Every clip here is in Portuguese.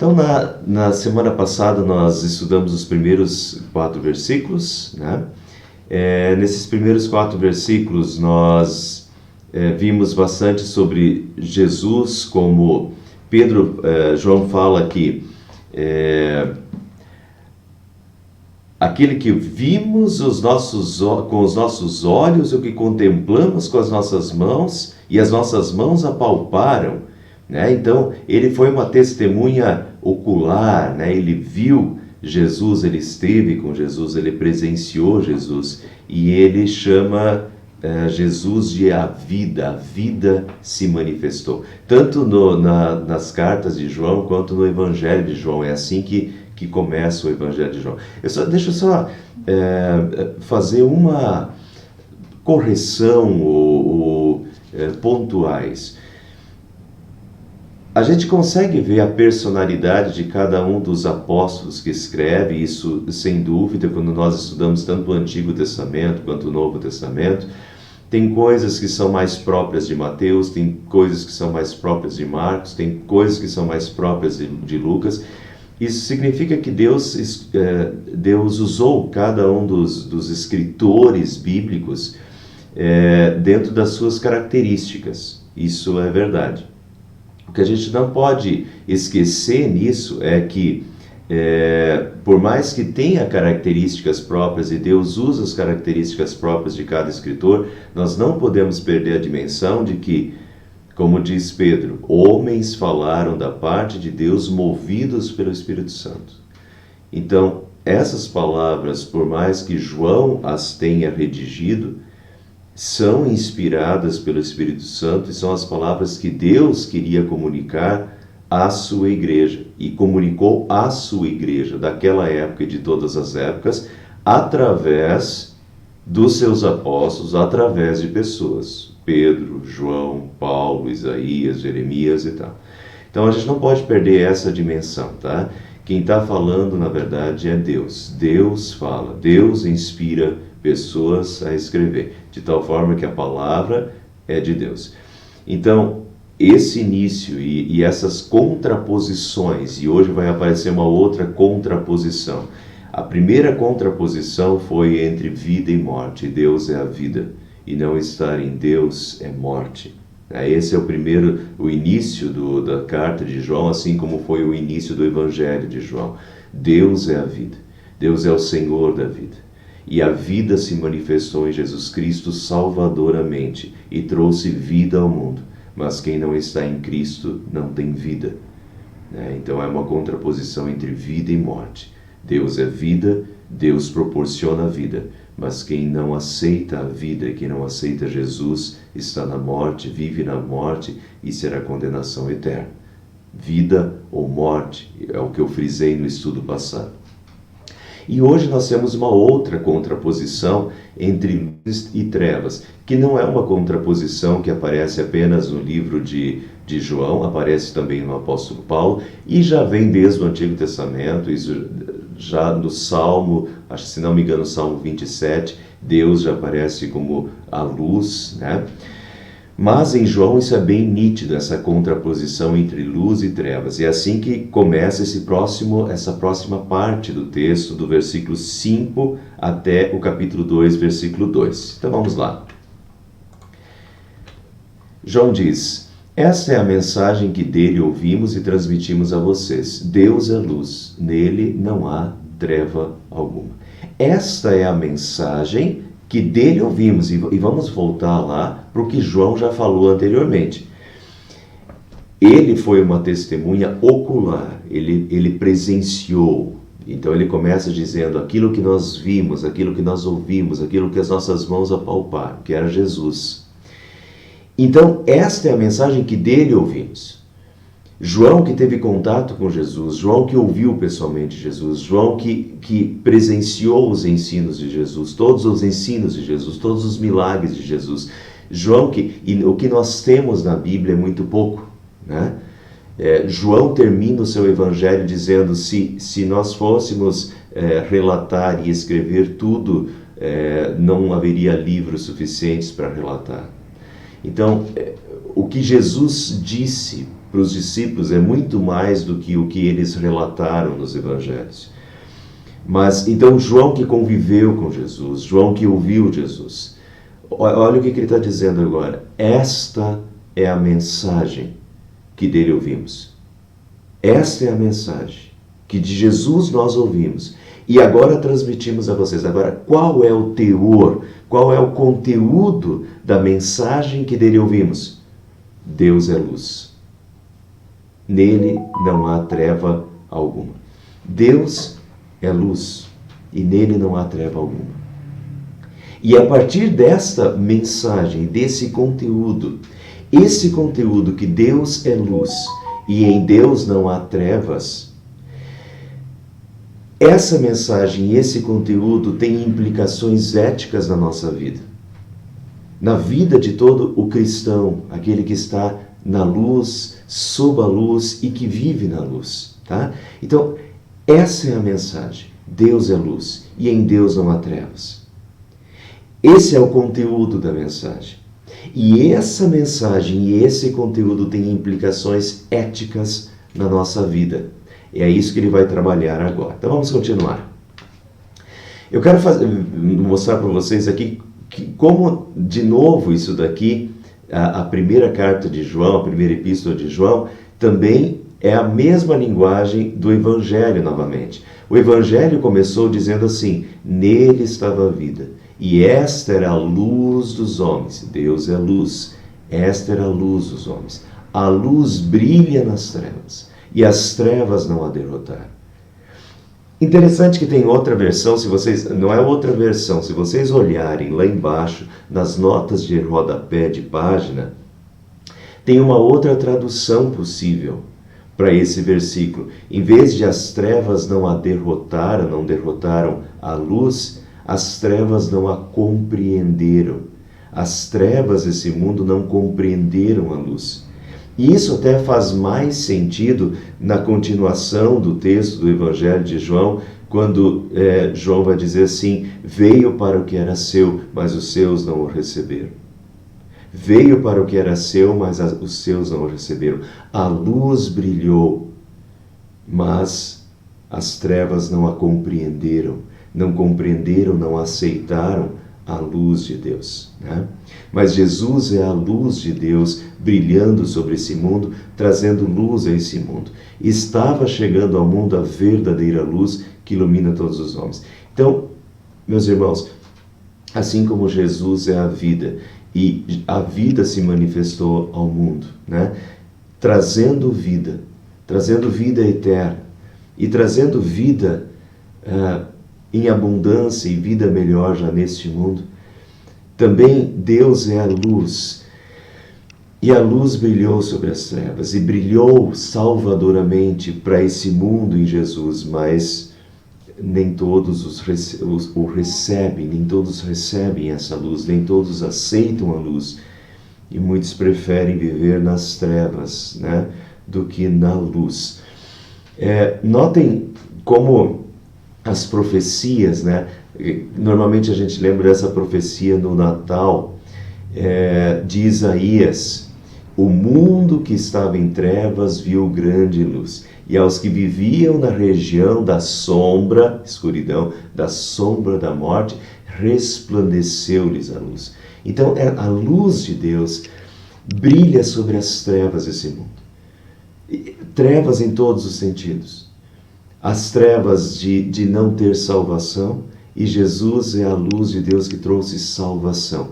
Então, na semana passada, nós estudamos os primeiros 4 versículos, né? Nesses primeiros 4 versículos, nós vimos bastante sobre Jesus, como João fala que aquele que vimos com os nossos olhos, o que contemplamos com as nossas mãos, e as nossas mãos apalparam, né? Então, ele foi uma testemunha ocular, né? Ele viu Jesus, ele esteve com Jesus, ele presenciou Jesus, e ele chama Jesus de a vida se manifestou. Tanto nas cartas de João, quanto no Evangelho de João. É assim que começa o Evangelho de João. Deixa eu só fazer uma correção pontuais. A gente consegue ver a personalidade de cada um dos apóstolos que escreve, isso sem dúvida, quando nós estudamos tanto o Antigo Testamento quanto o Novo Testamento. Tem coisas que são mais próprias de Mateus, tem coisas que são mais próprias de Marcos, tem coisas que são mais próprias de Lucas. Isso significa que Deus usou cada um dos escritores bíblicos dentro das suas características. Isso é verdade. O que a gente não pode esquecer nisso é que, por mais que tenha características próprias e Deus usa as características próprias de cada escritor, nós não podemos perder a dimensão de que, como diz Pedro, homens falaram da parte de Deus movidos pelo Espírito Santo. Então, essas palavras, por mais que João as tenha redigido, são inspiradas pelo Espírito Santo e são as palavras que Deus queria comunicar à sua igreja, e comunicou à sua igreja daquela época e de todas as épocas através dos seus apóstolos, através de pessoas, Pedro, João, Paulo, Isaías, Jeremias e tal. Então a gente não pode perder essa dimensão, tá? Quem está falando, na verdade, é Deus. Deus fala, Deus inspira pessoas a escrever, de tal forma que a palavra é de Deus. Então, esse início e essas contraposições, e hoje vai aparecer uma outra contraposição. A primeira contraposição foi entre vida e morte. Deus é a vida, e não estar em Deus é morte. Esse é o início da carta de João, assim como foi o início do Evangelho de João. Deus é a vida, Deus é o Senhor da vida. E a vida se manifestou em Jesus Cristo salvadoramente e trouxe vida ao mundo. Mas quem não está em Cristo não tem vida. Então é uma contraposição entre vida e morte. Deus é vida, Deus proporciona a vida. Mas quem não aceita a vida, quem não aceita Jesus, está na morte, vive na morte e será condenação eterna. Vida ou morte, é o que eu frisei no estudo passado. E hoje nós temos uma outra contraposição entre luz e trevas, que não é uma contraposição que aparece apenas no livro de João, aparece também no apóstolo Paulo, e já vem desde o Antigo Testamento, isso já no Salmo, acho que se não me engano, Salmo 27, Deus já aparece como a luz, né? Mas em João isso é bem nítido, essa contraposição entre luz e trevas. E é assim que começa essa próxima parte do texto, do versículo 5 até o capítulo 2, versículo 2. Então vamos lá. João diz: esta é a mensagem que dele ouvimos e transmitimos a vocês. Deus é luz, nele não há treva alguma. Esta é a mensagem que dele ouvimos, e vamos voltar lá para o que João já falou anteriormente. Ele foi uma testemunha ocular, ele presenciou. Então ele começa dizendo aquilo que nós vimos, aquilo que nós ouvimos, aquilo que as nossas mãos apalparam, que era Jesus. Então esta é a mensagem que dele ouvimos. João que teve contato com Jesus, João que ouviu pessoalmente Jesus, João que presenciou os ensinos de Jesus, todos os ensinos de Jesus, todos os milagres de Jesus. João o que nós temos na Bíblia é muito pouco, né? João termina o seu evangelho dizendo, se nós fôssemos relatar e escrever tudo, não haveria livros suficientes para relatar. Então, o que Jesus disse para os discípulos é muito mais do que o que eles relataram nos evangelhos. Mas então João, que conviveu com Jesus, João que ouviu Jesus, olha o que ele está dizendo agora. Esta é a mensagem que dele ouvimos. Esta é a mensagem que de Jesus nós ouvimos e agora transmitimos a vocês. Agora, qual é o teor, qual é o conteúdo da mensagem que dele ouvimos? Deus é luz. Nele não há treva alguma. Deus é luz e nele não há treva alguma. E a partir desta mensagem, desse conteúdo, esse conteúdo que Deus é luz e em Deus não há trevas, essa mensagem e esse conteúdo tem implicações éticas na nossa vida. Na vida de todo o cristão, aquele que está na luz, sob a luz e que vive na luz. Tá? Então, essa é a mensagem. Deus é luz e em Deus não há trevas. Esse é o conteúdo da mensagem. E essa mensagem e esse conteúdo têm implicações éticas na nossa vida. E é isso que ele vai trabalhar agora. Então vamos continuar. Eu quero mostrar para vocês aqui como, de novo, isso daqui, a primeira carta de João, a primeira epístola de João, também é a mesma linguagem do Evangelho novamente. O Evangelho começou dizendo assim: nele estava a vida, e esta era a luz dos homens. Deus é luz. Esta era a luz dos homens. A luz brilha nas trevas, e as trevas não a derrotaram. Interessante que tem outra versão, não é outra versão, se vocês olharem lá embaixo, nas notas de rodapé de página, tem uma outra tradução possível para esse versículo. Em vez de as trevas não a derrotaram, não derrotaram a luz, as trevas não a compreenderam. As trevas desse mundo não compreenderam a luz. E isso até faz mais sentido na continuação do texto do Evangelho de João, quando João vai dizer assim: veio para o que era seu, mas os seus não o receberam. Veio para o que era seu, mas os seus não o receberam. A luz brilhou, mas as trevas não a compreenderam. Não compreenderam, não aceitaram a luz de Deus. Né? Mas Jesus é a luz de Deus brilhando sobre esse mundo, trazendo luz a esse mundo. Estava chegando ao mundo a verdadeira luz que ilumina todos os homens. Então, meus irmãos, assim como Jesus é a vida, e a vida se manifestou ao mundo, né? trazendo vida eterna, e trazendo vida em abundância e vida melhor já neste mundo. Também Deus é a luz, e a luz brilhou sobre as trevas, e brilhou salvadoramente para esse mundo em Jesus, mas nem todos o recebem, nem todos recebem essa luz, nem todos aceitam a luz, e muitos preferem viver nas trevas, né, do que na luz. Notem como as profecias, né? Normalmente a gente lembra dessa profecia no Natal, de Isaías: o mundo que estava em trevas viu grande luz, e aos que viviam na região da sombra, escuridão, da sombra da morte, resplandeceu-lhes a luz. Então a luz de Deus brilha sobre as trevas desse mundo. Trevas em todos os sentidos. As trevas de não ter salvação, e Jesus é a luz de Deus que trouxe salvação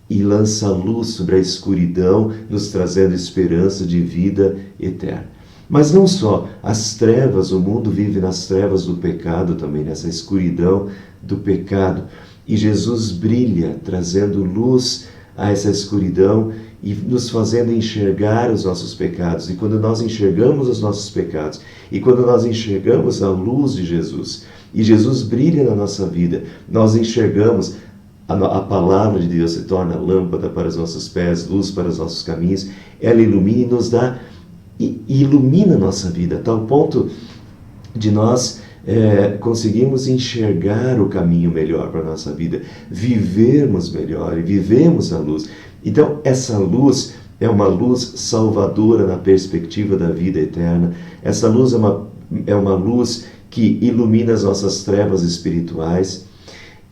e lança luz sobre a escuridão, nos trazendo esperança de vida eterna. Mas não só, as trevas, o mundo vive nas trevas do pecado também, nessa escuridão do pecado, e Jesus brilha, trazendo luz a essa escuridão e nos fazendo enxergar os nossos pecados. E quando nós enxergamos os nossos pecados, e quando nós enxergamos a luz de Jesus, e Jesus brilha na nossa vida, nós enxergamos, a palavra de Deus se torna lâmpada para os nossos pés, luz para os nossos caminhos, ela ilumina e nos dá, e ilumina a nossa vida, a tal ponto de nós conseguimos enxergar o caminho melhor para a nossa vida, vivermos melhor e vivemos a luz. Então, essa luz, é uma luz salvadora na perspectiva da vida eterna. Essa luz é uma luz que ilumina as nossas trevas espirituais.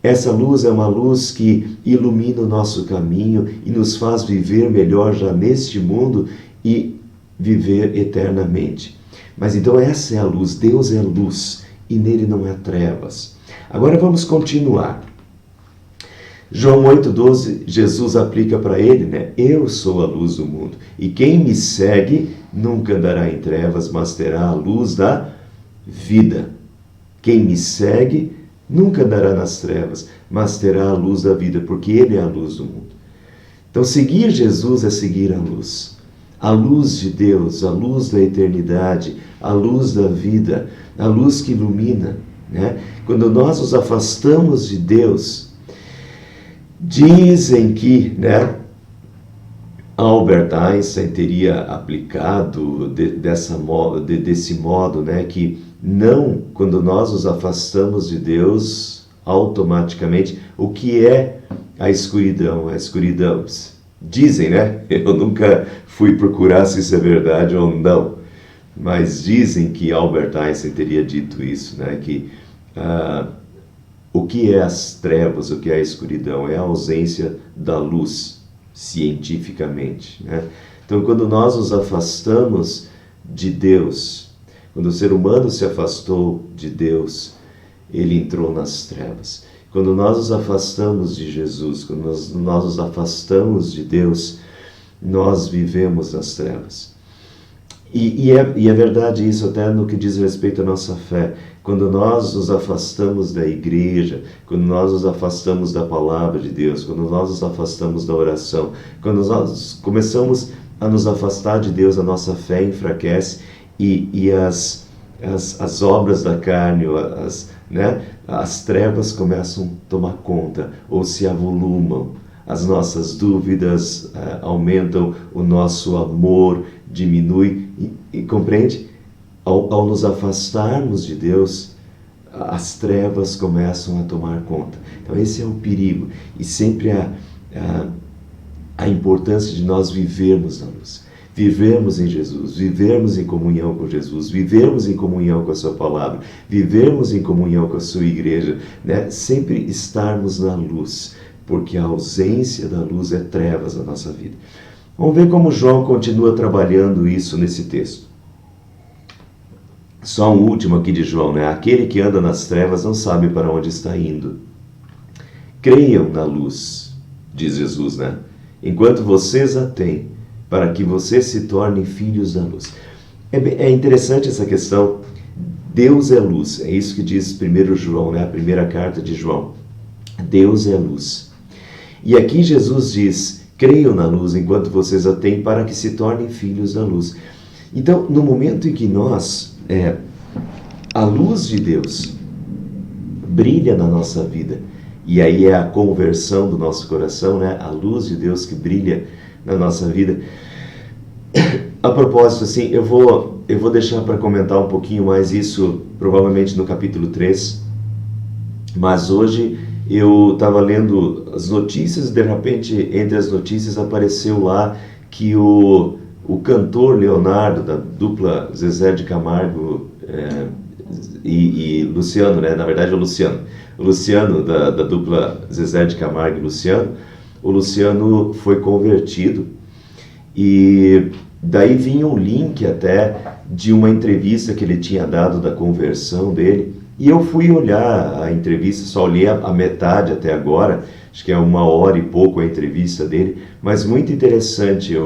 Essa luz é uma luz que ilumina o nosso caminho e nos faz viver melhor já neste mundo e viver eternamente. Mas então essa é a luz, Deus é luz e nele não há trevas. Agora vamos continuar. João 8,12, Jesus aplica para ele, né? Eu sou a luz do mundo e quem me segue nunca andará em trevas, mas terá a luz da vida. Quem me segue nunca andará nas trevas, mas terá a luz da vida, porque ele é a luz do mundo. Então seguir Jesus é seguir a luz de Deus, a luz da eternidade, a luz da vida, a luz que ilumina, né? Quando nós nos afastamos de Deus, dizem que, né, Albert Einstein teria aplicado desse modo, né, que não, quando nós nos afastamos de Deus, automaticamente, o que é a escuridão? A escuridão, dizem, né? Eu nunca fui procurar se isso é verdade ou não, mas dizem que Albert Einstein teria dito isso, né, que o que é as trevas, o que é a escuridão? É a ausência da luz, cientificamente, né? Então, quando nós nos afastamos de Deus, quando o ser humano se afastou de Deus, ele entrou nas trevas. Quando nós nos afastamos de Jesus, quando nós nos afastamos de Deus, nós vivemos nas trevas. E é verdade isso até no que diz respeito à nossa fé. Quando nós nos afastamos da igreja, quando nós nos afastamos da palavra de Deus, quando nós nos afastamos da oração, quando nós começamos a nos afastar de Deus, a nossa fé enfraquece e as obras da carne, as trevas começam a tomar conta ou se avolumam. As nossas dúvidas aumentam, o nosso amor diminui e compreende? Ao nos afastarmos de Deus, as trevas começam a tomar conta. Então esse é o perigo e sempre a importância de nós vivermos na luz. Vivermos em Jesus, vivermos em comunhão com Jesus, vivermos em comunhão com a sua palavra, vivermos em comunhão com a sua igreja, né? Sempre estarmos na luz, porque a ausência da luz é trevas na nossa vida. Vamos ver como João continua trabalhando isso nesse texto. Só um último aqui de João, né? Aquele que anda nas trevas não sabe para onde está indo. Creiam na luz, diz Jesus, né? Enquanto vocês a têm, para que vocês se tornem filhos da luz. É interessante essa questão. Deus é luz, é isso que diz 1 João, né? A primeira carta de João. Deus é luz. E aqui Jesus diz, creiam na luz enquanto vocês a têm, para que se tornem filhos da luz. Então, no momento em que a luz de Deus brilha na nossa vida, e aí é a conversão do nosso coração, né? A luz de Deus que brilha na nossa vida. A propósito, assim, eu vou deixar para comentar um pouquinho mais isso, provavelmente no capítulo 3, mas hoje eu estava lendo as notícias, de repente, entre as notícias apareceu lá que o cantor Leonardo, da dupla Zezé de Camargo e Luciano, né? Na verdade é o Luciano da dupla Zezé de Camargo e Luciano, o Luciano foi convertido e daí vinha um link até de uma entrevista que ele tinha dado da conversão dele. E eu fui olhar a entrevista, só olhei a metade até agora, acho que é 1h e pouco a entrevista dele, mas muito interessante.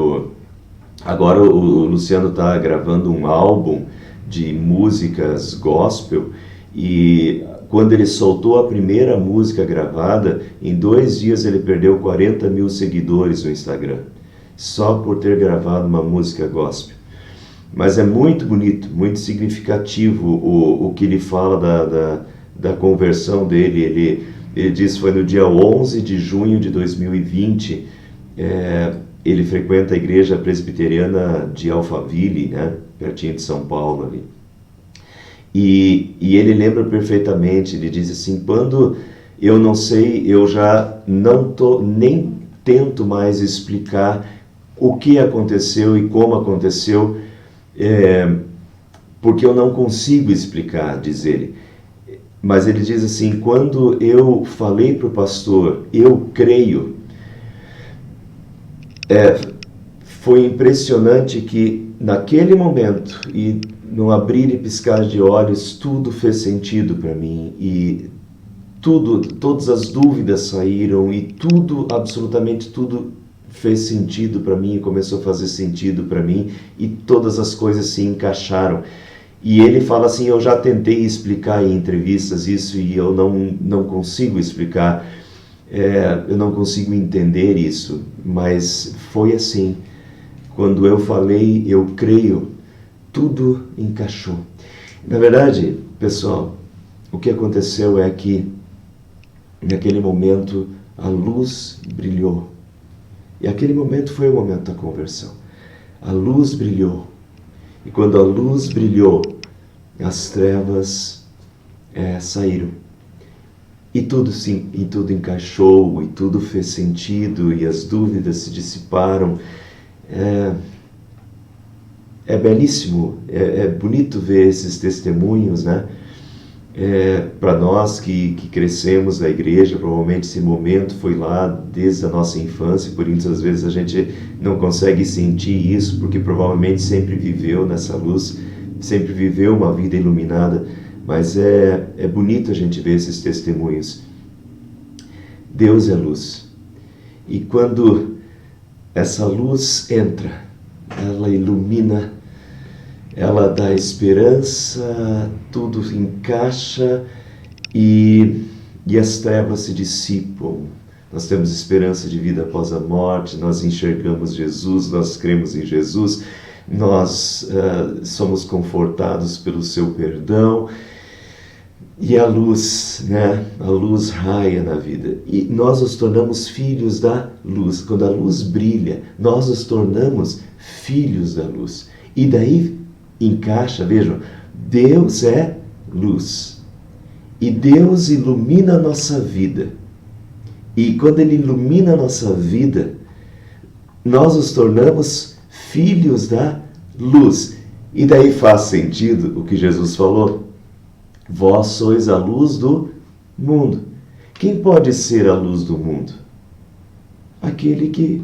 Agora o Luciano está gravando um álbum de músicas gospel e quando ele soltou a primeira música gravada, em 2 dias ele perdeu 40 mil seguidores no Instagram, só por ter gravado uma música gospel. Mas é muito bonito, muito significativo o que ele fala da conversão dele. Ele diz que foi no dia 11 de junho de 2020, ele frequenta a igreja presbiteriana de Alphaville, né, pertinho de São Paulo ali. E ele lembra perfeitamente, ele diz assim, quando eu não sei, eu já nem tento mais explicar o que aconteceu e como aconteceu, porque eu não consigo explicar, diz ele. Mas ele diz assim, quando eu falei para o pastor, eu creio, foi impressionante que naquele momento, e no abrir e piscar de olhos, tudo fez sentido para mim, e todas as dúvidas saíram, e tudo, absolutamente tudo fez sentido para mim, começou a fazer sentido para mim, e todas as coisas se encaixaram. E ele fala assim, eu já tentei explicar em entrevistas isso e eu não consigo explicar, eu não consigo entender isso, mas foi assim. Quando eu falei, eu creio, tudo encaixou. Na verdade, pessoal, o que aconteceu é que, naquele momento, a luz brilhou. E aquele momento foi o momento da conversão. A luz brilhou. E quando a luz brilhou, as trevas saíram. E tudo encaixou, e tudo fez sentido, e as dúvidas se dissiparam. É belíssimo, é bonito ver esses testemunhos, né? Para nós que crescemos na igreja, provavelmente esse momento foi lá desde a nossa infância, por muitas vezes a gente não consegue sentir isso, porque provavelmente sempre viveu nessa luz, sempre viveu uma vida iluminada, mas é bonito a gente ver esses testemunhos. Deus é luz, e quando essa luz entra, ela ilumina, ela dá esperança, tudo encaixa e as trevas se dissipam. Nós temos esperança de vida após a morte, nós enxergamos Jesus, nós cremos em Jesus, nós somos confortados pelo seu perdão, e a luz, né? A luz raia na vida, e nós nos tornamos filhos da luz. Quando a luz brilha, nós nos tornamos filhos da luz, e daí encaixa, vejam, Deus é luz, e Deus ilumina a nossa vida, e quando Ele ilumina a nossa vida, nós nos tornamos filhos da luz, e daí faz sentido o que Jesus falou, vós sois a luz do mundo. Quem pode ser a luz do mundo? Aquele que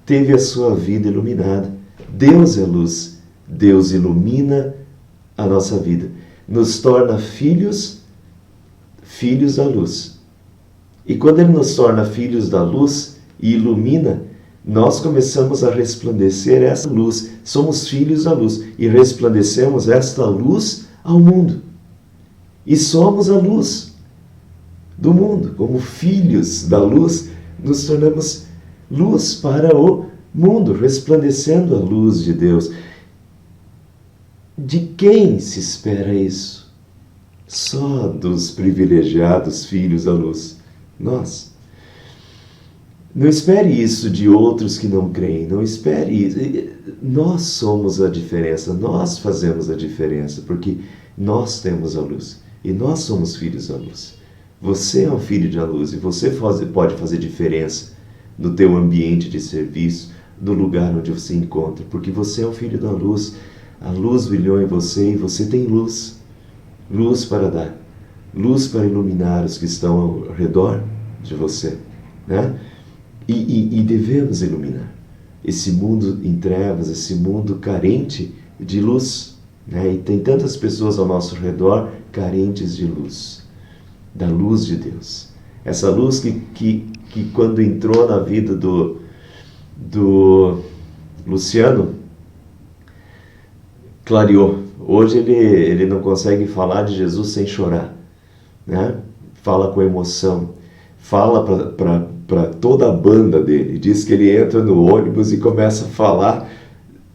teve a sua vida iluminada. Deus é luz, Deus ilumina a nossa vida, nos torna filhos da luz. E quando Ele nos torna filhos da luz e ilumina, nós começamos a resplandecer essa luz. Somos filhos da luz e resplandecemos esta luz ao mundo. E somos a luz do mundo. Como filhos da luz, nos tornamos luz para o mundo, resplandecendo a luz de Deus. De quem se espera isso? Só dos privilegiados filhos da luz. Nós. Não espere isso de outros que não creem. Não espere isso. Nós somos a diferença. Nós fazemos a diferença, porque nós temos a luz. E nós somos filhos da luz. Você é um filho da luz e você pode fazer diferença no teu ambiente de serviço, no lugar onde você encontra, porque você é um filho da luz. A luz brilhou em você e você tem luz. Luz para dar. Luz para iluminar os que estão ao redor de você, né? E devemos iluminar esse mundo em trevas, esse mundo carente de luz, né? E tem tantas pessoas ao nosso redor carentes de luz, da luz de Deus. Essa luz que quando entrou na vida do Luciano, clareou. Hoje ele não consegue falar de Jesus sem chorar, né? Fala com emoção, fala para toda a banda dele, diz que ele entra no ônibus e começa a falar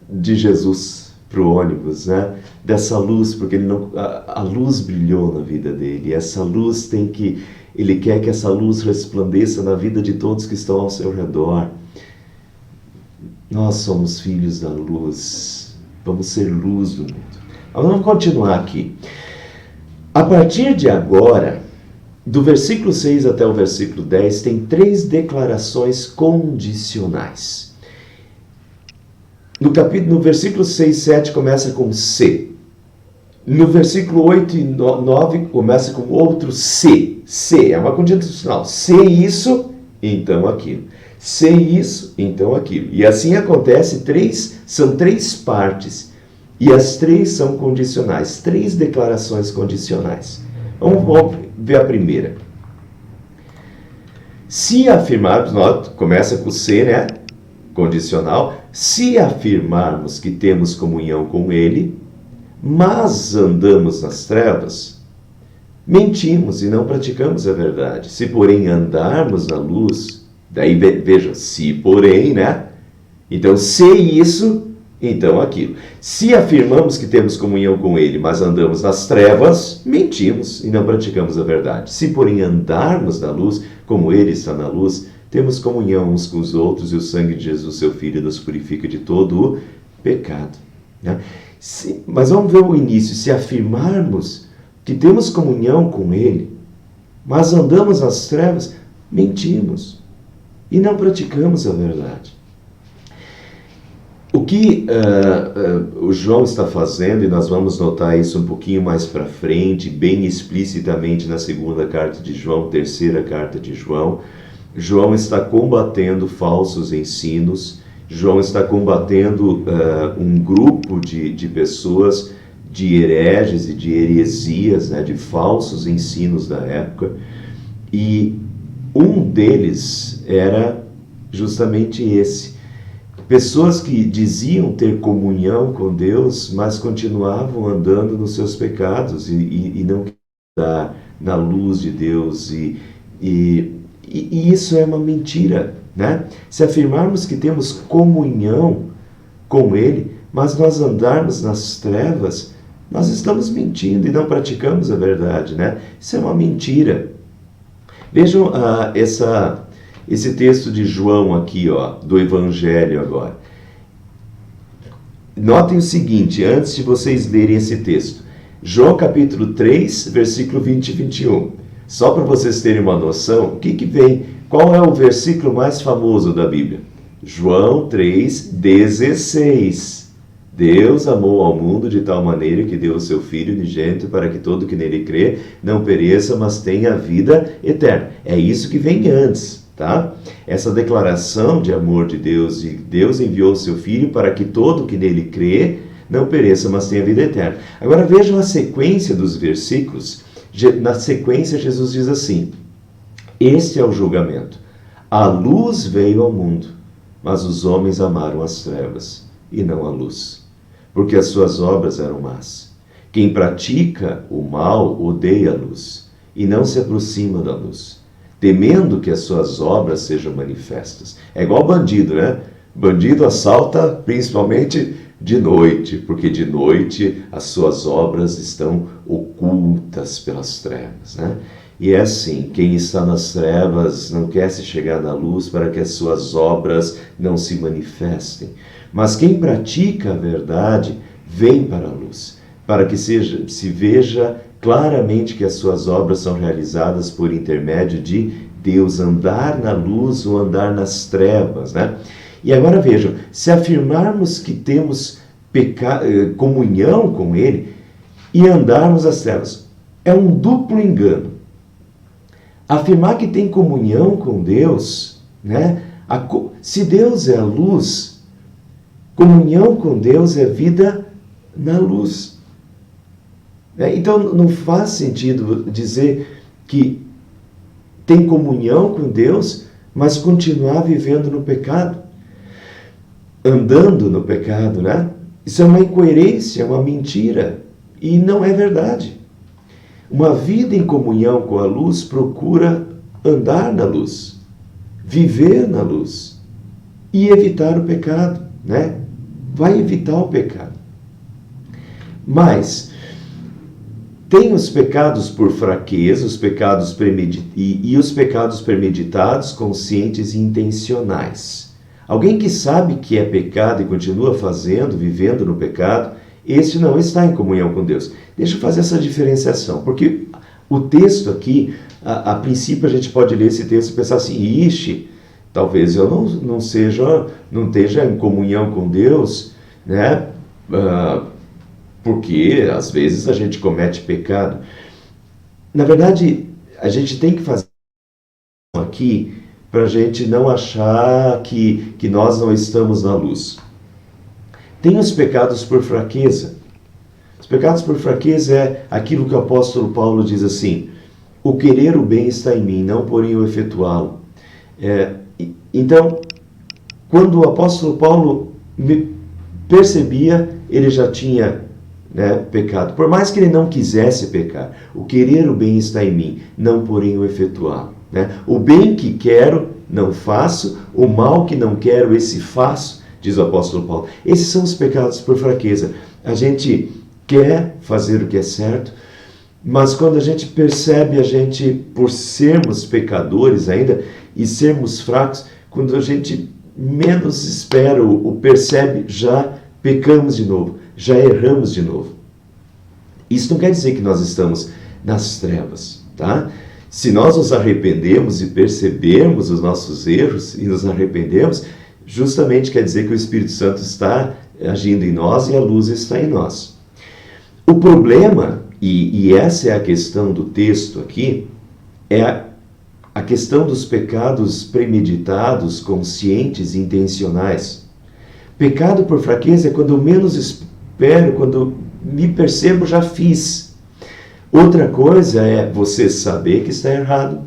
de Jesus para o ônibus, né? Dessa luz, porque a luz brilhou na vida dele, e essa luz ele quer que essa luz resplandeça na vida de todos que estão ao seu redor. Nós somos filhos da luz, vamos ser luz do mundo. Mas vamos continuar aqui. A partir de agora, do versículo 6 até o versículo 10, tem 3 declarações condicionais. no versículo 6 e 7 começa com C. No versículo 8 e 9 começa com outro C. C é uma condicional. Se isso, então aquilo. Se isso, então aquilo. E assim acontece, são três partes. E as três são condicionais. 3 declarações condicionais. Vamos ver a primeira. Se afirmarmos, começa com C, né? Condicional. Se afirmarmos que temos comunhão com Ele, mas andamos nas trevas, mentimos e não praticamos a verdade. Se, porém, andarmos na luz, daí veja, se, porém, né? Então, se isso, então aquilo. Se afirmamos que temos comunhão com Ele, mas andamos nas trevas, mentimos e não praticamos a verdade. Se, porém, andarmos na luz, como Ele está na luz, temos comunhão uns com os outros e o sangue de Jesus, seu Filho, nos purifica de todo o pecado. Né? Mas vamos ver o início. Se afirmarmos que temos comunhão com Ele, mas andamos nas trevas, mentimos e não praticamos a verdade. O que o João está fazendo, e nós vamos notar isso um pouquinho mais para frente, bem explicitamente na segunda carta de João, terceira carta de João, João está combatendo falsos ensinos, João está combatendo um grupo de pessoas, de hereges e de heresias, né, de falsos ensinos da época, e um deles era justamente esse. Pessoas que diziam ter comunhão com Deus, mas continuavam andando nos seus pecados e não andar na luz de Deus, e isso é uma mentira, né? Se afirmarmos que temos comunhão com Ele, mas nós andarmos nas trevas, nós estamos mentindo e não praticamos a verdade, né? Isso é uma mentira. Vejam esse texto de João aqui, ó, do Evangelho agora. Notem o seguinte, antes de vocês lerem esse texto. João capítulo 3, versículo 20 e 21. Só para vocês terem uma noção, o que vem? Qual é o versículo mais famoso da Bíblia? João 3, 16. Deus amou ao mundo de tal maneira que deu o seu Filho unigênito para que todo que nele crê não pereça, mas tenha a vida eterna. É isso que vem antes, tá? Essa declaração de amor de Deus, e Deus enviou o seu Filho para que todo que nele crê não pereça, mas tenha a vida eterna. Agora vejam a sequência dos versículos. Na sequência, Jesus diz assim: este é o julgamento. A luz veio ao mundo, mas os homens amaram as trevas e não a luz, porque as suas obras eram más. Quem pratica o mal odeia a luz e não se aproxima da luz, temendo que as suas obras sejam manifestas. É igual bandido, né? Bandido assalta principalmente de noite, porque de noite as suas obras estão ocultas pelas trevas, né? E é assim, quem está nas trevas não quer se chegar na luz para que as suas obras não se manifestem. Mas quem pratica a verdade vem para a luz, para que se veja claramente que as suas obras são realizadas por intermédio de Deus, andar na luz ou andar nas trevas, né? E agora vejam, se afirmarmos que temos comunhão com Ele e andarmos nas trevas, é um duplo engano. Afirmar que tem comunhão com Deus, né? Se Deus é a luz, comunhão com Deus é vida na luz. Então não faz sentido dizer que tem comunhão com Deus, mas continuar vivendo no pecado, andando no pecado, né? Isso é uma incoerência, é uma mentira, e não é verdade. Uma vida em comunhão com a luz procura andar na luz, viver na luz e evitar o pecado, né? Vai evitar o pecado. Mas tem os pecados por fraqueza, os pecados e os pecados premeditados, conscientes e intencionais. Alguém que sabe que é pecado e continua fazendo, vivendo no pecado, este não está em comunhão com Deus. Deixa eu fazer essa diferenciação, porque o texto aqui, a princípio a gente pode ler esse texto e pensar assim, ixi, talvez eu não esteja em comunhão com Deus, né? Porque às vezes a gente comete pecado. Na verdade, a gente tem que fazer aqui para a gente não achar que nós não estamos na luz. Tem os pecados por fraqueza. Os pecados por fraqueza é aquilo que o apóstolo Paulo diz assim: o querer o bem está em mim, não porém o efetuá-lo. Então, quando o apóstolo Paulo percebia, ele já tinha, né, pecado. Por mais que ele não quisesse pecar, o querer o bem está em mim, não porém o efetuá-lo. Né? O bem que quero, não faço, o mal que não quero, esse faço, diz o apóstolo Paulo. Esses são os pecados por fraqueza. A gente quer fazer o que é certo, mas quando a gente percebe, a gente, por sermos pecadores ainda e sermos fracos, quando a gente menos espera ou percebe, já pecamos de novo, já erramos de novo. Isso não quer dizer que nós estamos nas trevas, tá? Se nós nos arrependemos e percebermos os nossos erros e nos arrependemos, justamente quer dizer que o Espírito Santo está agindo em nós e a luz está em nós. O problema, e essa é a questão do texto aqui, é a questão dos pecados premeditados, conscientes e intencionais. Pecado por fraqueza é quando eu menos espero, quando me percebo, já fiz. Outra coisa é você saber que está errado,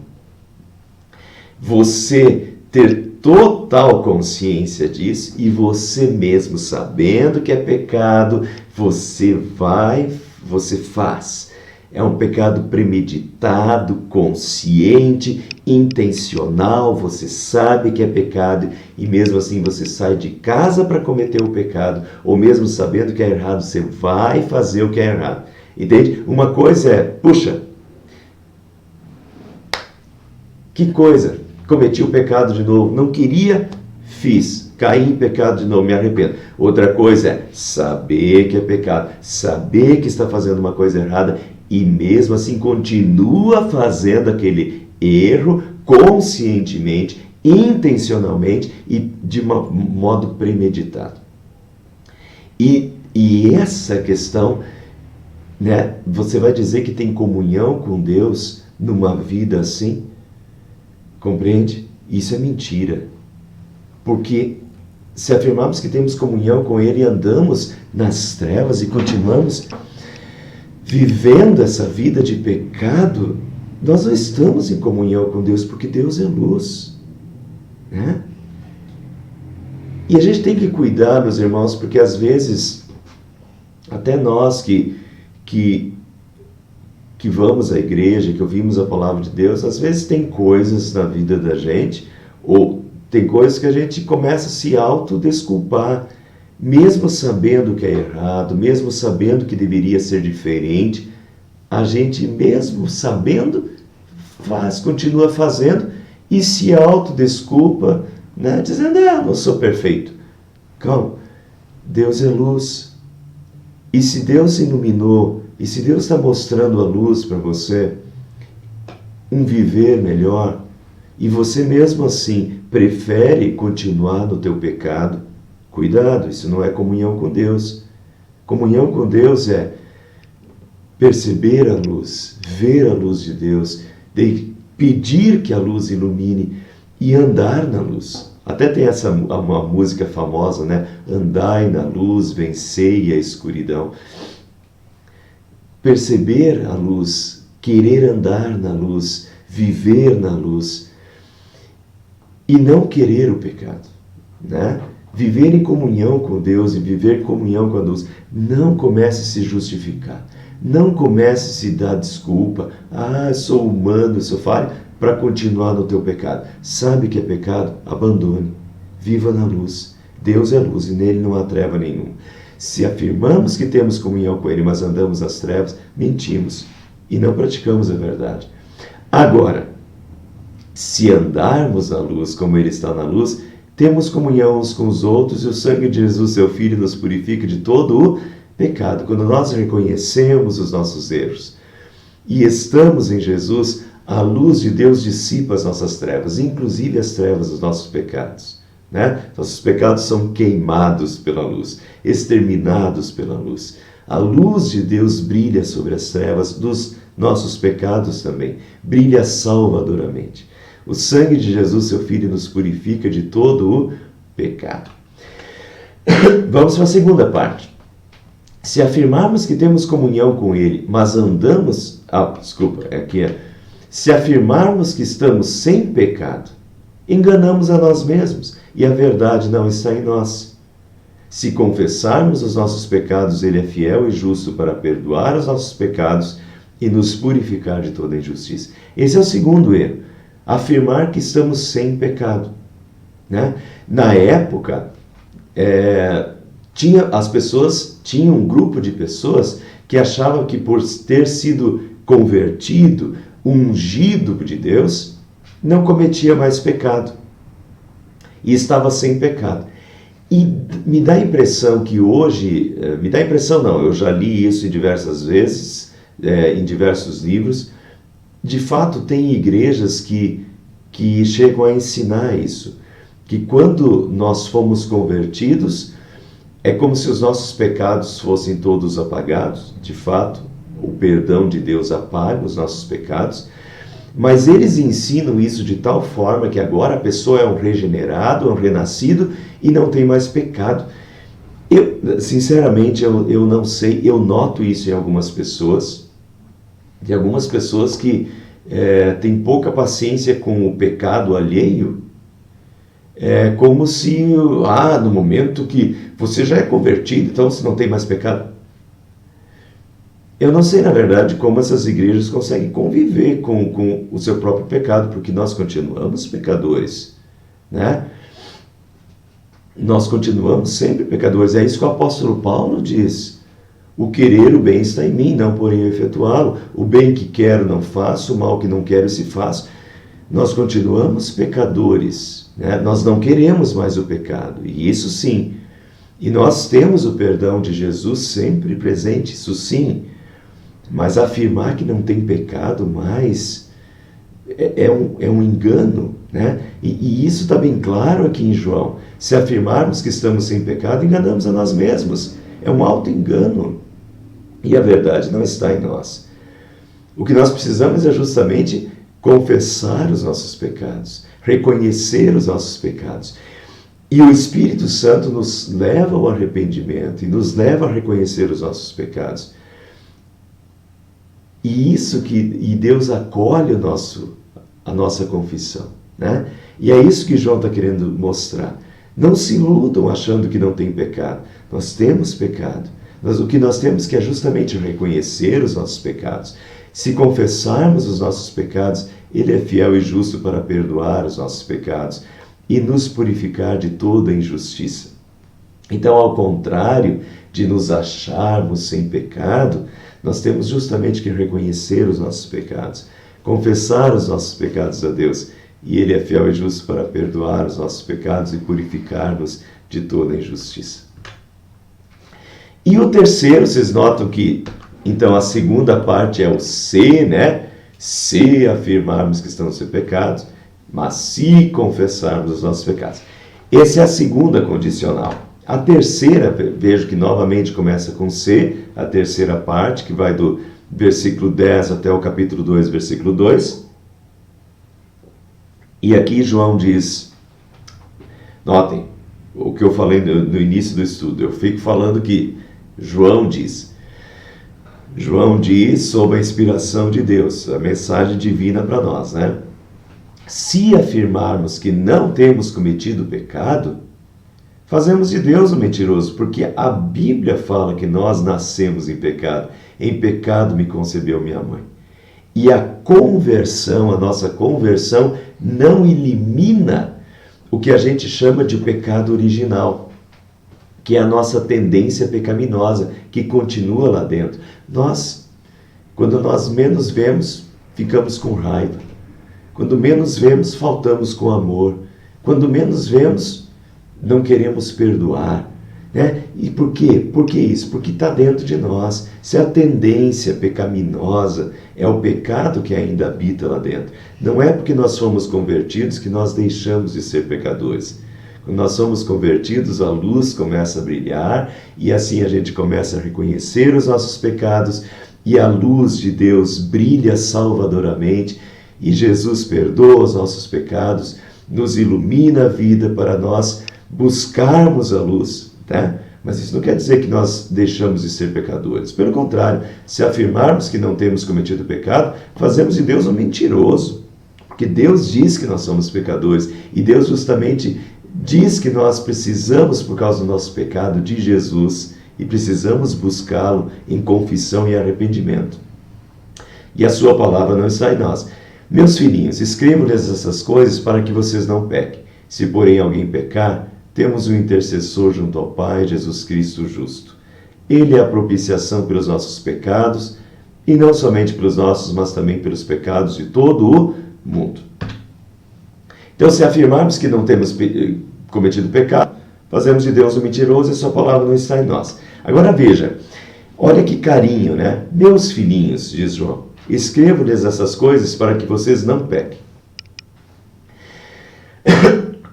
você ter total consciência disso e você mesmo sabendo que é pecado, você faz. É um pecado premeditado, consciente, intencional, você sabe que é pecado e mesmo assim você sai de casa para cometer o pecado, ou mesmo sabendo que é errado, você vai fazer o que é errado. Entende? Uma coisa é, puxa, que coisa, cometi o pecado de novo, não queria, fiz, caí em pecado de novo, me arrependo. Outra coisa é saber que é pecado, saber que está fazendo uma coisa errada e mesmo assim continua fazendo aquele erro conscientemente, intencionalmente e de modo premeditado. E essa questão, né, você vai dizer que tem comunhão com Deus numa vida assim? Compreende? Isso é mentira. Porque se afirmarmos que temos comunhão com Ele e andamos nas trevas e continuamos vivendo essa vida de pecado, nós não estamos em comunhão com Deus, porque Deus é luz, né? E a gente tem que cuidar, meus irmãos, porque às vezes, até nós que vamos à igreja, que ouvimos a palavra de Deus, às vezes tem coisas na vida da gente, ou tem coisas que a gente começa a se autodesculpar, mesmo sabendo que é errado, mesmo sabendo que deveria ser diferente, a gente mesmo sabendo, continua fazendo e se autodesculpa, né, dizendo, não sou perfeito. Calma, Deus é luz. E se Deus iluminou, e se Deus está mostrando a luz para você, um viver melhor, e você mesmo assim prefere continuar no teu pecado, cuidado, isso não é comunhão com Deus. Comunhão com Deus é perceber a luz, ver a luz de Deus, pedir que a luz ilumine e andar na luz. Até tem uma música famosa, né? Andai na luz, vencei a escuridão. Perceber a luz, querer andar na luz, viver na luz e não querer o pecado, né? Viver em comunhão com Deus e viver em comunhão com a luz. Não comece a se justificar. Não comece a se dar desculpa. Sou humano, sou falho, para continuar no teu pecado. Sabe que é pecado? Abandone. Viva na luz. Deus é luz e nele não há treva nenhuma. Se afirmamos que temos comunhão com Ele, mas andamos nas trevas, mentimos e não praticamos a verdade. Agora, se andarmos na luz como Ele está na luz, temos comunhão uns com os outros e o sangue de Jesus, seu Filho, nos purifica de todo o pecado. Quando nós reconhecemos os nossos erros e estamos em Jesus, a luz de Deus dissipa as nossas trevas, inclusive as trevas dos nossos pecados. né? Nossos pecados são queimados pela luz, exterminados pela luz. A luz de Deus brilha sobre as trevas dos nossos pecados também, brilha salvadoramente. O sangue de Jesus, seu Filho, nos purifica de todo o pecado. Vamos para a segunda parte. Se afirmarmos que temos comunhão com Ele, mas andamos... Se afirmarmos que estamos sem pecado, enganamos a nós mesmos e a verdade não está em nós. Se confessarmos os nossos pecados, Ele é fiel e justo para perdoar os nossos pecados e nos purificar de toda injustiça. Esse é o segundo erro. Afirmar que estamos sem pecado, né? Na época, tinha um grupo de pessoas que achavam que por ter sido convertido, ungido de Deus, não cometia mais pecado e estava sem pecado. E me dá a impressão que hoje, eu já li isso diversas vezes, em diversos livros. De fato, tem igrejas que chegam a ensinar isso, que quando nós fomos convertidos, é como se os nossos pecados fossem todos apagados. De fato, o perdão de Deus apaga os nossos pecados, mas eles ensinam isso de tal forma que agora a pessoa é um regenerado, um renascido e não tem mais pecado. Sinceramente, eu não sei, eu noto isso em algumas pessoas. Tem algumas pessoas que têm pouca paciência com o pecado alheio. É como se, no momento que você já é convertido, então você não tem mais pecado. Eu não sei, na verdade, como essas igrejas conseguem conviver com o seu próprio pecado, porque nós continuamos pecadores, né? Nós continuamos sempre pecadores. É isso que o apóstolo Paulo diz. O querer o bem está em mim, não porém eu efetuá-lo. O bem que quero não faço, o mal que não quero se faço. Nós continuamos pecadores, né? Nós não queremos mais o pecado, e isso sim. E nós temos o perdão de Jesus sempre presente, isso sim. Mas afirmar que não tem pecado mais é um engano, né? E isso está bem claro aqui em João. Se afirmarmos que estamos sem pecado, enganamos a nós mesmos. É um auto-engano. E a verdade não está em nós. O que nós precisamos é justamente confessar os nossos pecados, reconhecer os nossos pecados. E o Espírito Santo nos leva ao arrependimento e nos leva a reconhecer os nossos pecados. E Deus acolhe a nossa confissão, né? E é isso que João está querendo mostrar. Não se iludam achando que não tem pecado. Nós temos pecado. O que nós temos que é justamente reconhecer os nossos pecados. Se confessarmos os nossos pecados, Ele é fiel e justo para perdoar os nossos pecados e nos purificar de toda injustiça. Então, ao contrário de nos acharmos sem pecado, nós temos justamente que reconhecer os nossos pecados, confessar os nossos pecados a Deus, e Ele é fiel e justo para perdoar os nossos pecados e purificar-nos de toda injustiça. E o terceiro, vocês notam que, então, a segunda parte é o se, né? Se afirmarmos que estamos sem pecados, mas se confessarmos os nossos pecados. Essa é a segunda condicional. A terceira, vejo que novamente começa com se, a terceira parte, que vai do versículo 10 até o capítulo 2, versículo 2. E aqui João diz, notem, o que eu falei no início do estudo, eu fico falando que João diz sob a inspiração de Deus, a mensagem divina para nós, né? Se afirmarmos que não temos cometido pecado, fazemos de Deus um mentiroso, porque a Bíblia fala que nós nascemos em pecado me concebeu minha mãe. E a nossa conversão não elimina o que a gente chama de pecado original, que é a nossa tendência pecaminosa, que continua lá dentro. Quando nós menos vemos, ficamos com raiva. Quando menos vemos, faltamos com amor. Quando menos vemos, não queremos perdoar, né? E por quê? Por que isso? Porque está dentro de nós. Se a tendência pecaminosa é o pecado que ainda habita lá dentro, não é porque nós fomos convertidos que nós deixamos de ser pecadores. Quando nós somos convertidos, a luz começa a brilhar e assim a gente começa a reconhecer os nossos pecados e a luz de Deus brilha salvadoramente e Jesus perdoa os nossos pecados, nos ilumina a vida para nós buscarmos a luz, né? Mas isso não quer dizer que nós deixamos de ser pecadores. Pelo contrário, se afirmarmos que não temos cometido pecado, fazemos de Deus um mentiroso. Porque Deus diz que nós somos pecadores e Deus justamente diz que nós precisamos, por causa do nosso pecado, de Jesus e precisamos buscá-lo em confissão e arrependimento. E a sua palavra não está em nós. Meus filhinhos, escrevo-lhes essas coisas para que vocês não pequem. Se, porém, alguém pecar, temos um intercessor junto ao Pai, Jesus Cristo justo. Ele é a propiciação pelos nossos pecados, e não somente pelos nossos, mas também pelos pecados de todo o mundo. Então, se afirmarmos que não temos cometido pecado, fazemos de Deus um mentiroso e a sua palavra não está em nós. Agora veja, olha que carinho, né? Meus filhinhos, diz João, escrevo-lhes essas coisas para que vocês não pequem.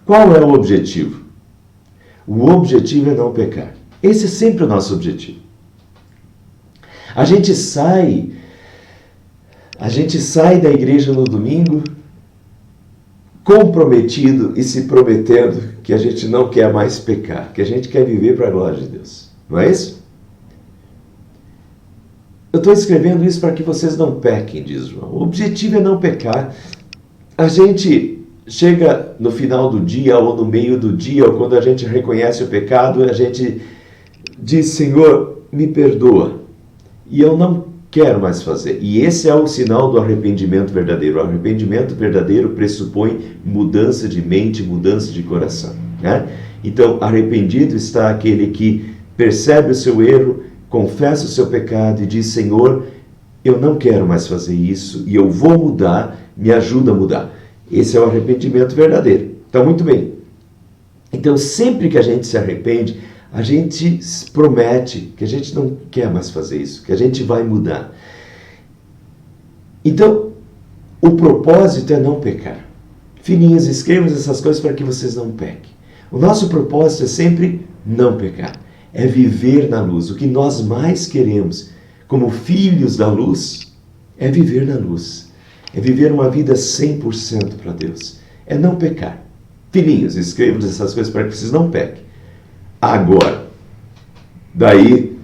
Qual é o objetivo? O objetivo é não pecar. Esse é sempre o nosso objetivo. A gente sai da igreja no domingo comprometido e se prometendo que a gente não quer mais pecar, que a gente quer viver para a glória de Deus. Não é isso? Eu estou escrevendo isso para que vocês não pequem, diz João. O objetivo é não pecar. A gente chega no final do dia ou no meio do dia, ou quando a gente reconhece o pecado, a gente diz, Senhor, me perdoa. E eu não quero mais fazer. E esse é o sinal do arrependimento verdadeiro. O arrependimento verdadeiro pressupõe mudança de mente, mudança de coração, né? Então, arrependido está aquele que percebe o seu erro, confessa o seu pecado e diz, Senhor, eu não quero mais fazer isso e eu vou mudar, me ajuda a mudar. Esse é o arrependimento verdadeiro. Então, muito bem. Então, sempre que a gente se arrepende, a gente promete que a gente não quer mais fazer isso, que a gente vai mudar. Então, o propósito é não pecar. Filhinhos, escrevam essas coisas para que vocês não pequem. O nosso propósito é sempre não pecar. É viver na luz. O que nós mais queremos, como filhos da luz, é viver na luz. É viver uma vida 100% para Deus. É não pecar. Filhinhos, escrevam essas coisas para que vocês não pequem. Agora, daí,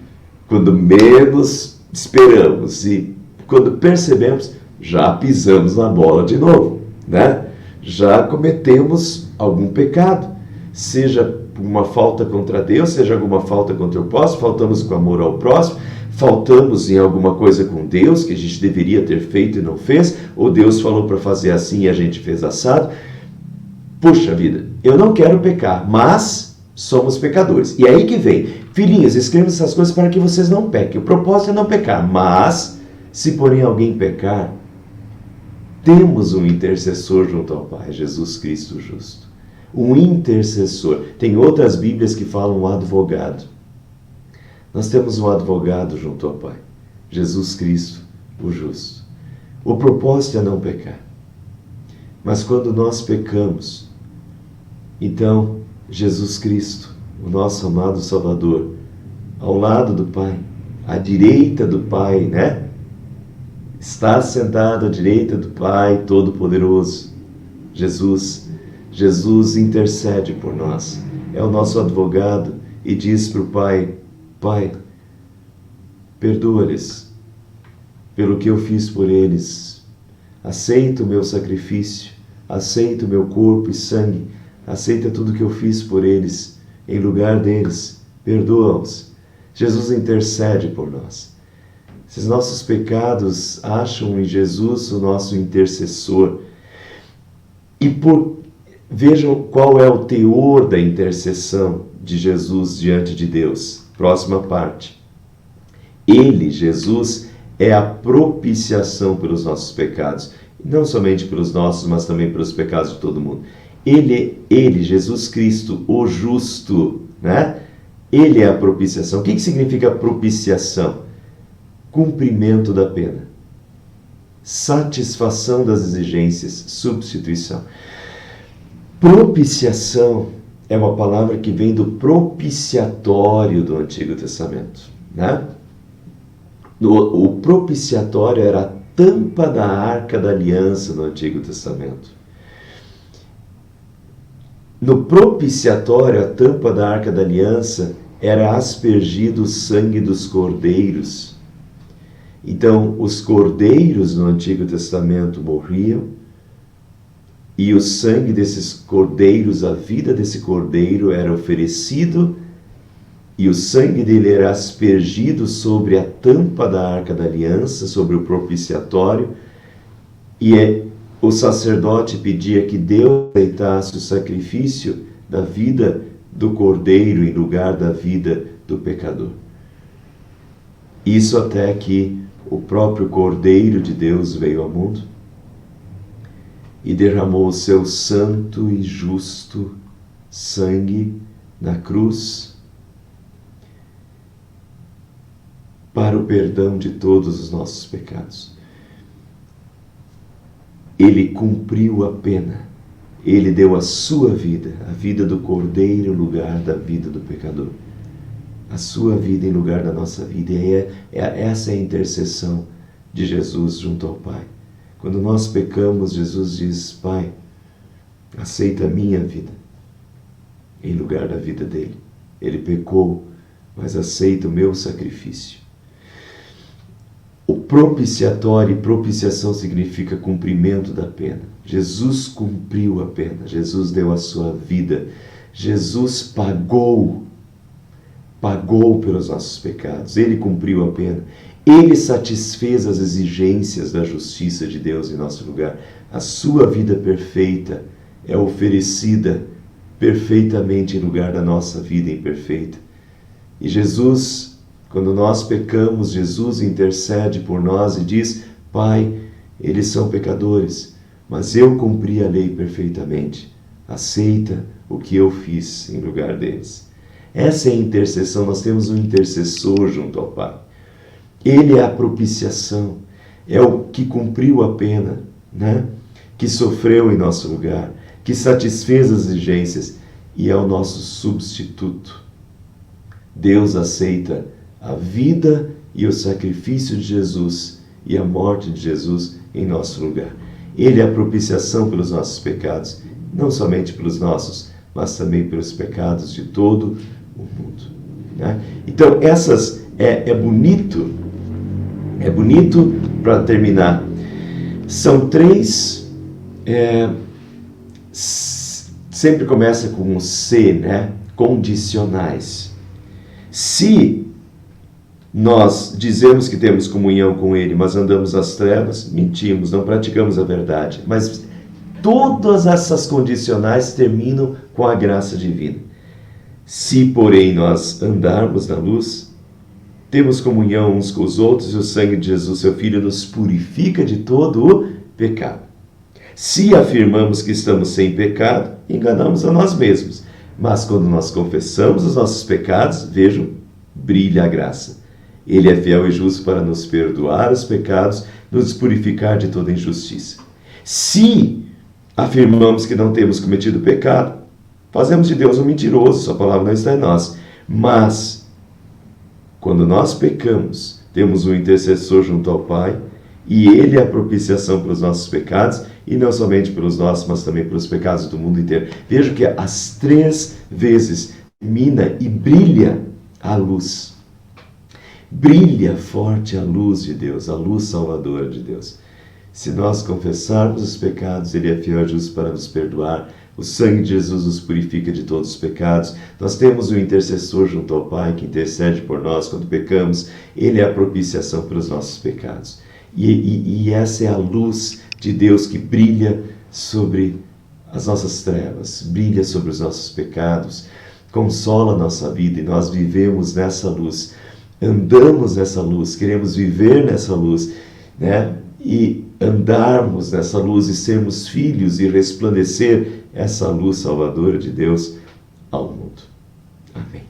quando menos esperamos e quando percebemos, já pisamos na bola de novo, né? Já cometemos algum pecado, seja uma falta contra Deus, seja alguma falta contra o próximo, faltamos com amor ao próximo, faltamos em alguma coisa com Deus que a gente deveria ter feito e não fez, ou Deus falou para fazer assim e a gente fez assado. Puxa vida, eu não quero pecar, mas somos pecadores. E aí que vem, filhinhos, escrevam essas coisas para que vocês não pequem. O propósito é não pecar, mas se porém alguém pecar, temos um intercessor junto ao Pai, Jesus Cristo justo. Um intercessor. Tem outras Bíblias que falam um advogado. Nós temos um advogado junto ao Pai, Jesus Cristo, o justo. O propósito é não pecar. Mas quando nós pecamos, então Jesus Cristo, o nosso amado Salvador, ao lado do Pai, à direita do Pai, né? Está sentado à direita do Pai Todo-Poderoso. Jesus intercede por nós. É o nosso advogado e diz para o Pai, Pai, perdoa-lhes pelo que eu fiz por eles. Aceita o meu sacrifício, aceita o meu corpo e sangue, aceita tudo que eu fiz por eles, em lugar deles, perdoa-os. Jesus intercede por nós. Esses nossos pecados acham em Jesus o nosso intercessor. E vejam qual é o teor da intercessão de Jesus diante de Deus. Próxima parte. Ele, Jesus, é a propiciação pelos nossos pecados. Não somente pelos nossos, mas também pelos pecados de todo mundo. Ele, Jesus Cristo, o justo, né? Ele é a propiciação. O que significa propiciação? Cumprimento da pena. Satisfação das exigências, substituição. Propiciação é uma palavra que vem do propiciatório do Antigo Testamento, né? O propiciatório era a tampa da Arca da Aliança no Antigo Testamento. No propiciatório, a tampa da Arca da Aliança, era aspergido o sangue dos cordeiros. Então, os cordeiros no Antigo Testamento morriam, e o sangue desses cordeiros, a vida desse cordeiro era oferecido, e o sangue dele era aspergido sobre a tampa da Arca da Aliança, sobre o propiciatório, e o sacerdote pedia que Deus aceitasse o sacrifício da vida do cordeiro em lugar da vida do pecador. Isso até que o próprio Cordeiro de Deus veio ao mundo e derramou o seu santo e justo sangue na cruz para o perdão de todos os nossos pecados. Ele cumpriu a pena. Ele deu a sua vida, a vida do Cordeiro em lugar da vida do pecador. A sua vida em lugar da nossa vida. E essa é a intercessão de Jesus junto ao Pai. Quando nós pecamos, Jesus diz: Pai, aceita a minha vida em lugar da vida dele. Ele pecou, mas aceita o meu sacrifício. O propiciatório, e propiciação significa cumprimento da pena. Jesus cumpriu a pena, Jesus deu a sua vida, Jesus pagou pelos nossos pecados, ele cumpriu a pena, ele satisfez as exigências da justiça de Deus em nosso lugar. A sua vida perfeita é oferecida perfeitamente em lugar da nossa vida imperfeita. E Jesus, quando nós pecamos, Jesus intercede por nós e diz: Pai, eles são pecadores, mas eu cumpri a lei perfeitamente. Aceita o que eu fiz em lugar deles. Essa é a intercessão. Nós temos um intercessor junto ao Pai. Ele é a propiciação, é o que cumpriu a pena, né? Que sofreu em nosso lugar, que satisfez as exigências e é o nosso substituto. Deus aceita a vida e o sacrifício de Jesus e a morte de Jesus em nosso lugar. Ele é a propiciação pelos nossos pecados, não somente pelos nossos, mas também pelos pecados de todo o mundo, né? Então, é bonito para terminar. São três, sempre começa com um C, né? Condicionais. Se nós dizemos que temos comunhão com Ele, mas andamos nas trevas, mentimos, não praticamos a verdade. Mas todas essas condicionais terminam com a graça divina. Se, porém, nós andarmos na luz, temos comunhão uns com os outros, e o sangue de Jesus, seu Filho, nos purifica de todo o pecado. Se afirmamos que estamos sem pecado, enganamos a nós mesmos. Mas quando nós confessamos os nossos pecados, vejam, brilha a graça. Ele é fiel e justo para nos perdoar os pecados, nos purificar de toda injustiça. Se afirmamos que não temos cometido pecado, fazemos de Deus um mentiroso, sua palavra não está em nós. Mas, quando nós pecamos, temos um intercessor junto ao Pai, e Ele é a propiciação pelos nossos pecados, e não somente pelos nossos, mas também pelos pecados do mundo inteiro. Veja que as 3 vezes termina e brilha a luz. Brilha forte a luz de Deus, a luz salvadora de Deus. Se nós confessarmos os pecados, Ele é fiel e justo para nos perdoar. O sangue de Jesus nos purifica de todos os pecados. Nós temos um intercessor junto ao Pai que intercede por nós quando pecamos. Ele é a propiciação pelos nossos pecados. E essa é a luz de Deus que brilha sobre as nossas trevas, brilha sobre os nossos pecados, consola a nossa vida, e nós vivemos nessa luz, andamos nessa luz, queremos viver nessa luz, né? E andarmos nessa luz e sermos filhos e resplandecer essa luz salvadora de Deus ao mundo. Amém.